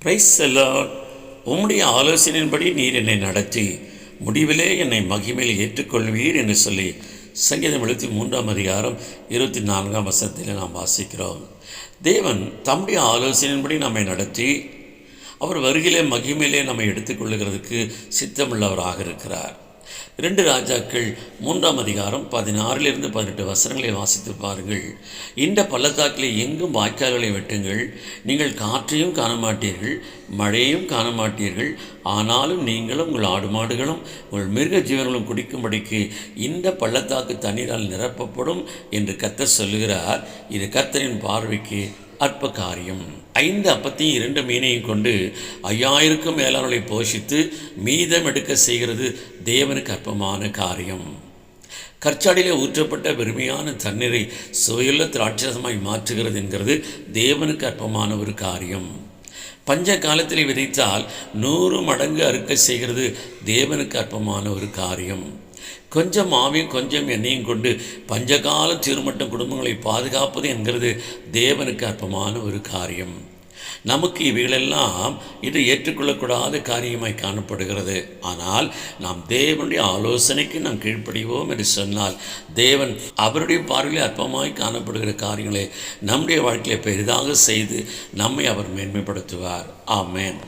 Price எல்லாம் உம்முடைய ஆலோசனையின்படி நீர் என்னை நடத்தி முடிவிலே என்னை மகிமையில் ஏற்றுக்கொள்வீர் என்று சொல்லி சங்கீதம் 73 24 நாம் வாசிக்கிறோம். தேவன் தம்முடைய ஆலோசனையின்படி நம்மை நடத்தி அவர் வருகிலே மகிமையிலே நம்மை எடுத்துக்கொள்ளுகிறதுக்கு சித்தமுள்ளவராக இருக்கிறார். 2 ராஜாக்கள் 3 16 வாசித்து பாருங்கள். இந்த பள்ளத்தாக்கிலே எங்கும் வாய்க்கால்களை வெட்டுங்கள், நீங்கள் காற்றையும் காண மாட்டீர்கள், மழையையும் காண மாட்டீர்கள், ஆனாலும் நீங்களும் உங்கள் ஆடு மாடுகளும் உங்கள் மிருக ஜீவன்களும் குடிக்கும்படிக்கு இந்த பள்ளத்தாக்கு தண்ணீரால் நிரப்பப்படும் என்று கர்த்தர் சொல்லுகிறார். இது கர்த்தரின் பார்வைக்கு அற்ப காரியம். 5 அப்பத்தையும் 2 மீனையும் கொண்டு 5000க்கும் மேலானவர்களை போஷித்து மீதம் எடுக்க செய்கிறது தேவனுக்கு அற்பமான காரியம். கற்சாடியிலே ஊற்றப்பட்ட பெருமையான தண்ணீரை சுவையுள்ள திராட்சரசமாய் மாற்றுகிறது என்கிறது தேவனுக்கு அற்பமான ஒரு காரியம். பஞ்ச காலத்தில் விதைத்தால் 100 மடங்கு அறுக்க செய்கிறது தேவனுக்கு அற்பமான ஒரு காரியம். கொஞ்சம் மாவையும் கொஞ்சம் எண்ணெயும் கொண்டு பஞ்சகாலம் தீர்மட்டும் குடும்பங்களை பாதுகாப்பது என்கிறது தேவனுக்கு அற்பமான ஒரு காரியம். நமக்கு இவைகளெல்லாம் இது ஏற்றுக்கொள்ளக்கூடாத காரியமாய் காணப்படுகிறது. ஆனால் நாம் தேவனுடைய ஆலோசனைக்கு நாம் கீழ்ப்படிவோம் என்று சொன்னால் தேவன் அவருடைய பார்வையில் அற்பமாய் காணப்படுகிற காரியங்களை நம்முடைய வாழ்க்கையை பெரிதாக செய்து நம்மை அவர் மேன்மைப்படுத்துவார். ஆமென்.